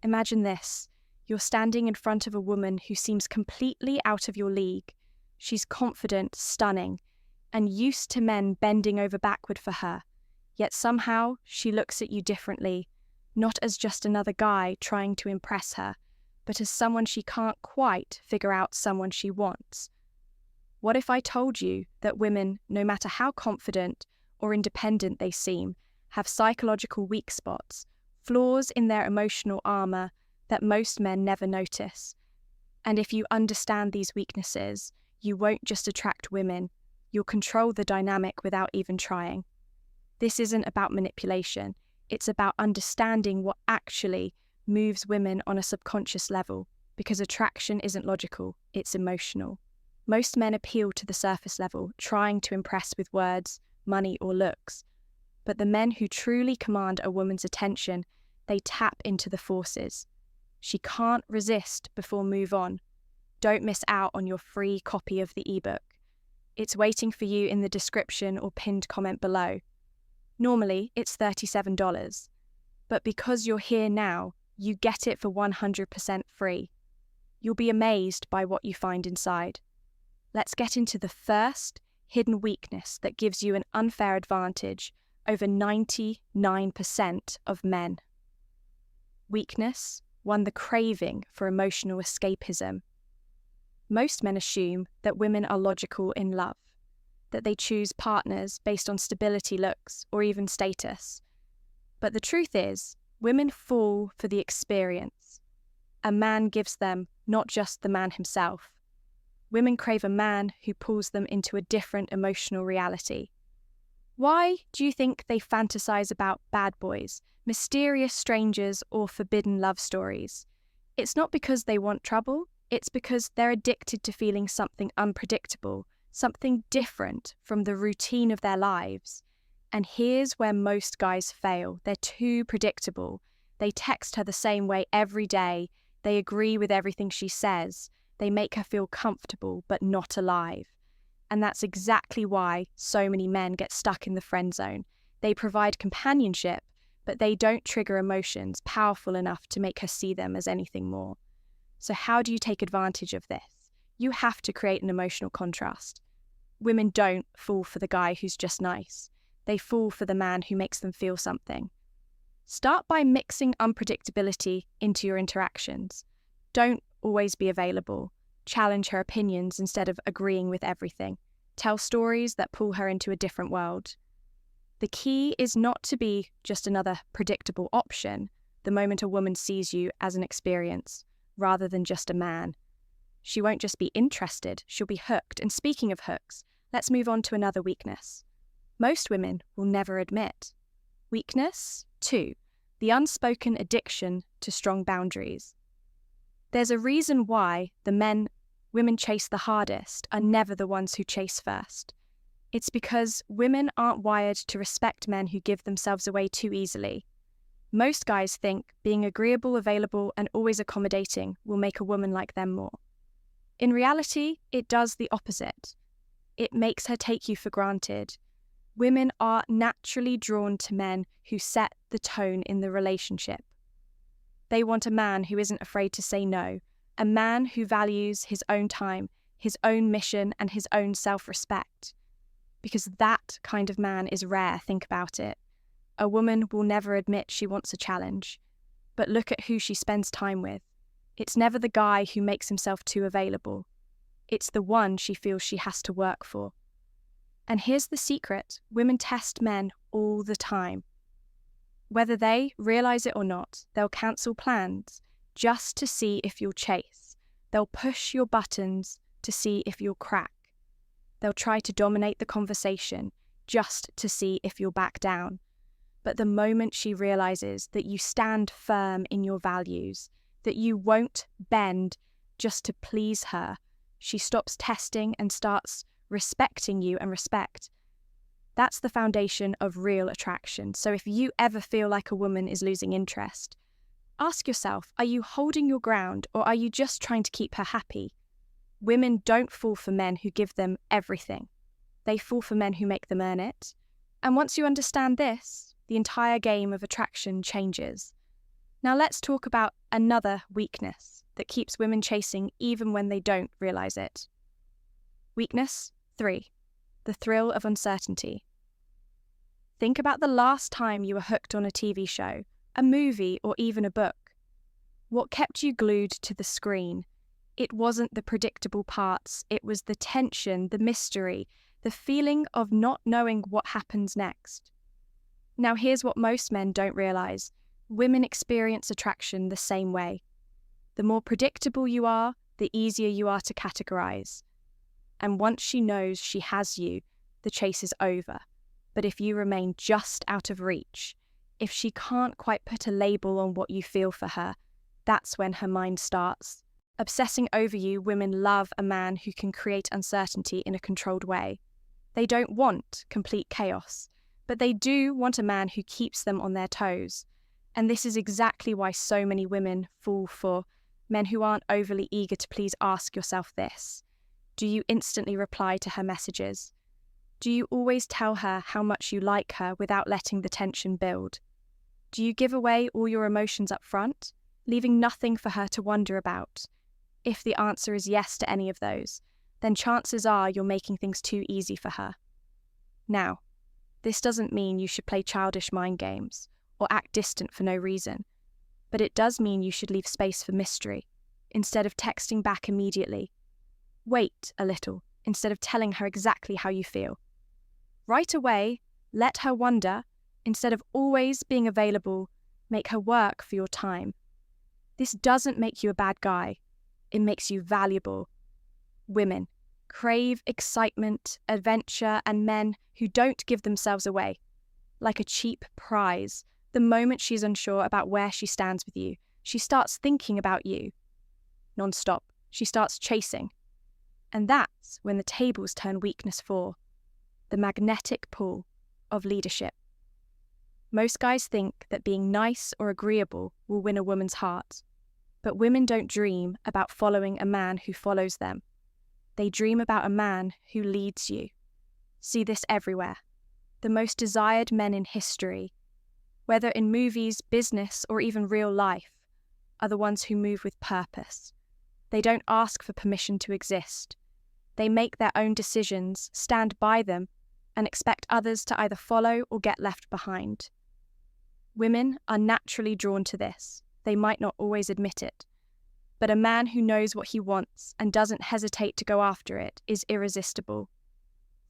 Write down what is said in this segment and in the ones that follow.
Imagine this. You're standing in front of a woman who seems completely out of your league. She's confident, stunning, and used to men bending over backward for her. Yet somehow she looks at you differently, not as just another guy trying to impress her, but as someone she can't quite figure out someone she wants. What if I told you that women, no matter how confident or independent they seem, have psychological weak spots, flaws in their emotional armor that most men never notice? And if you understand these weaknesses, you won't just attract women, you'll control the dynamic without even trying. This isn't about manipulation, it's about understanding what actually moves women on a subconscious level, because attraction isn't logical, it's emotional. Most men appeal to the surface level, trying to impress with words, money, or looks. But the men who truly command a woman's attention, they tap into the forces. She can't resist before move on. Don't miss out on your free copy of the ebook. It's waiting for you in the description or pinned comment below. Normally, it's $37. But because you're here now, you get it for 100% free. You'll be amazed by what you find inside. Let's get into the first hidden weakness that gives you an unfair advantage over 99% of men. Weakness 1, the craving for emotional escapism. Most men assume that women are logical in love, that they choose partners based on stability, looks, or even status. But the truth is, women fall for the experience. A man gives them not just the man himself. Women crave a man who pulls them into a different emotional reality. Why do you think they fantasize about bad boys, mysterious strangers, or forbidden love stories? It's not because they want trouble, it's because they're addicted to feeling something unpredictable, something different from the routine of their lives. And here's where most guys fail. They're too predictable. They text her the same way every day. They agree with everything she says. They make her feel comfortable but not alive. And that's exactly why so many men get stuck in the friend zone. They provide companionship, but they don't trigger emotions powerful enough to make her see them as anything more. So how do you take advantage of this? You have to create an emotional contrast. Women don't fall for the guy who's just nice. They fall for the man who makes them feel something. Start by mixing unpredictability into your interactions. Don't always be available. Challenge her opinions instead of agreeing with everything. Tell stories that pull her into a different world. The key is not to be just another predictable option the moment a woman sees you as an experience, rather than just a man. She won't just be interested, she'll be hooked. And speaking of hooks, let's move on to another weakness. Most women will never admit. Weakness 2, the unspoken addiction to strong boundaries. There's a reason why the men women chase the hardest are never the ones who chase first. It's because women aren't wired to respect men who give themselves away too easily. Most guys think being agreeable, available, and always accommodating will make a woman like them more. In reality, it does the opposite. It makes her take you for granted. Women are naturally drawn to men who set the tone in the relationship. They want a man who isn't afraid to say no, a man who values his own time, his own mission, and his own self-respect. Because that kind of man is rare, think about it. A woman will never admit she wants a challenge, but look at who she spends time with. It's never the guy who makes himself too available. It's the one she feels she has to work for. And here's the secret, women test men all the time. Whether they realize it or not, they'll cancel plans just to see if you'll chase. They'll push your buttons to see if you'll crack. They'll try to dominate the conversation just to see if you'll back down. But the moment she realizes that you stand firm in your values, that you won't bend just to please her, she stops testing and starts respecting you. And respect, that's the foundation of real attraction. So if you ever feel like a woman is losing interest, ask yourself, are you holding your ground or are you just trying to keep her happy? Women don't fall for men who give them everything. They fall for men who make them earn it. And once you understand this, the entire game of attraction changes. Now let's talk about another weakness that keeps women chasing even when they don't realize it. Weakness 3. The thrill of uncertainty. Think about the last time you were hooked on a TV show, a movie, or even a book. What kept you glued to the screen? It wasn't the predictable parts, it was the tension, the mystery, the feeling of not knowing what happens next. Now here's what most men don't realize. Women experience attraction the same way. The more predictable you are, the easier you are to categorize. And once she knows she has you, the chase is over. But if you remain just out of reach, if she can't quite put a label on what you feel for her, that's when her mind starts. Obsessing over you, women love a man who can create uncertainty in a controlled way. They don't want complete chaos, but they do want a man who keeps them on their toes. And this is exactly why so many women fall for men who aren't overly eager to please. Ask yourself this. Do you instantly reply to her messages? Do you always tell her how much you like her without letting the tension build? Do you give away all your emotions up front, leaving nothing for her to wonder about? If the answer is yes to any of those, then chances are you're making things too easy for her. Now, this doesn't mean you should play childish mind games or act distant for no reason, but it does mean you should leave space for mystery, instead of texting back immediately. Wait a little, instead of telling her exactly how you feel. Right away, let her wonder, instead of always being available, make her work for your time. This doesn't make you a bad guy, it makes you valuable. Women crave excitement, adventure, and men who don't give themselves away. Like a cheap prize, the moment she's unsure about where she stands with you, she starts thinking about you. Non-stop, she starts chasing. And that's when the tables turn. Weakness 4. The magnetic pull of leadership. Most guys think that being nice or agreeable will win a woman's heart. But women don't dream about following a man who follows them. They dream about a man who leads you. See this everywhere. The most desired men in history, whether in movies, business, or even real life, are the ones who move with purpose. They don't ask for permission to exist. They make their own decisions, stand by them, and expect others to either follow or get left behind. Women are naturally drawn to this. They might not always admit it. But a man who knows what he wants and doesn't hesitate to go after it is irresistible.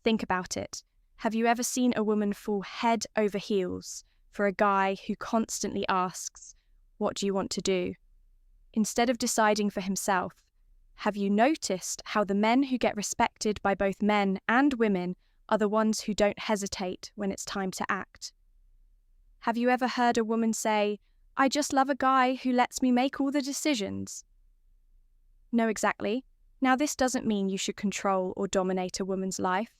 Think about it. Have you ever seen a woman fall head over heels for a guy who constantly asks, "What do you want to do?" Instead of deciding for himself? Have you noticed how the men who get respected by both men and women are the ones who don't hesitate when it's time to act? Have you ever heard a woman say, "I just love a guy who lets me make all the decisions"? No, exactly. Now, this doesn't mean you should control or dominate a woman's life,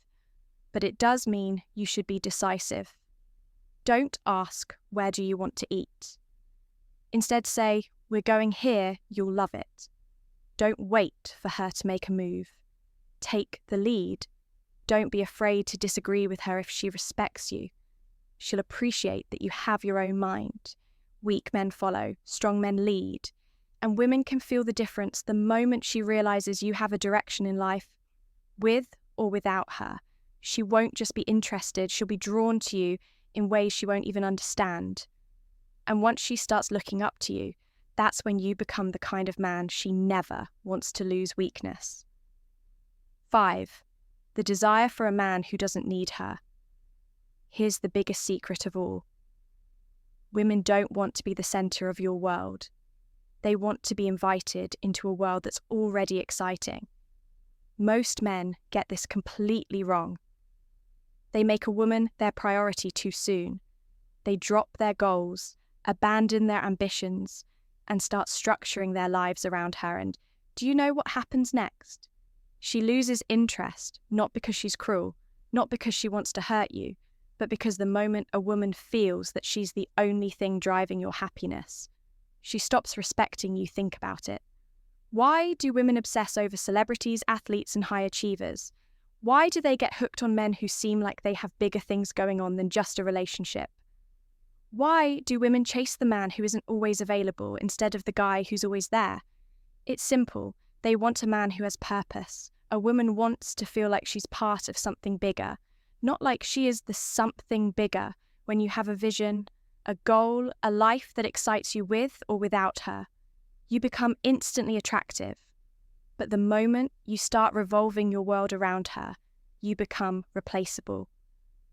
but it does mean you should be decisive. Don't ask, "Where do you want to eat?" Instead say, "We're going here, you'll love it." Don't wait for her to make a move. Take the lead. Don't be afraid to disagree with her if she respects you. She'll appreciate that you have your own mind. Weak men follow, strong men lead. And women can feel the difference the moment she realizes you have a direction in life, with or without her. She won't just be interested, she'll be drawn to you in ways she won't even understand. And once she starts looking up to you, that's when you become the kind of man she never wants to lose. Weakness 5. The desire for a man who doesn't need her. Here's the biggest secret of all. Women don't want to be the center of your world. They want to be invited into a world that's already exciting. Most men get this completely wrong. They make a woman their priority too soon. They drop their goals, abandon their ambitions, and start structuring their lives around her. And do you know what happens next? She loses interest, not because she's cruel, not because she wants to hurt you, but because the moment a woman feels that she's the only thing driving your happiness, she stops respecting you. Think about it. Why do women obsess over celebrities, athletes, and high achievers? Why do they get hooked on men who seem like they have bigger things going on than just a relationship? Why do women chase the man who isn't always available instead of the guy who's always there? It's simple. They want a man who has purpose. A woman wants to feel like she's part of something bigger, not like she is the something bigger when you have a vision, a goal, a life that excites you with or without her. You become instantly attractive. But the moment you start revolving your world around her, you become replaceable.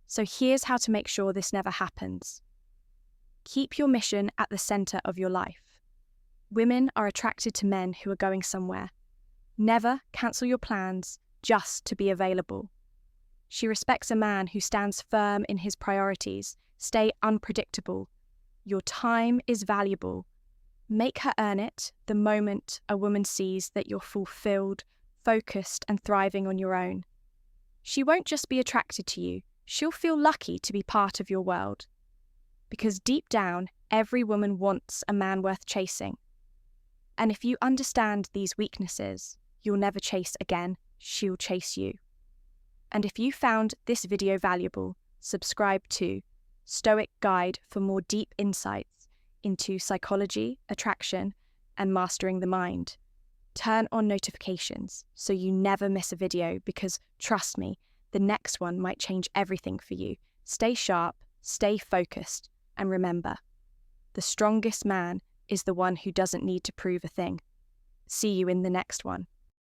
So here's how to make sure this never happens. Keep your mission at the center of your life. Women are attracted to men who are going somewhere. Never cancel your plans just to be available. She respects a man who stands firm in his priorities. Stay unpredictable. Your time is valuable. Make her earn it the moment a woman sees that you're fulfilled, focused, and thriving on your own. She won't just be attracted to you, she'll feel lucky to be part of your world. Because deep down, every woman wants a man worth chasing. And if you understand these weaknesses, you'll never chase again, she'll chase you. And if you found this video valuable, subscribe to Stoic Guide for more deep insights into psychology, attraction, and mastering the mind. Turn on notifications so you never miss a video because, trust me, the next one might change everything for you. Stay sharp, stay focused, and remember, the strongest man is the one who doesn't need to prove a thing. See you in the next one.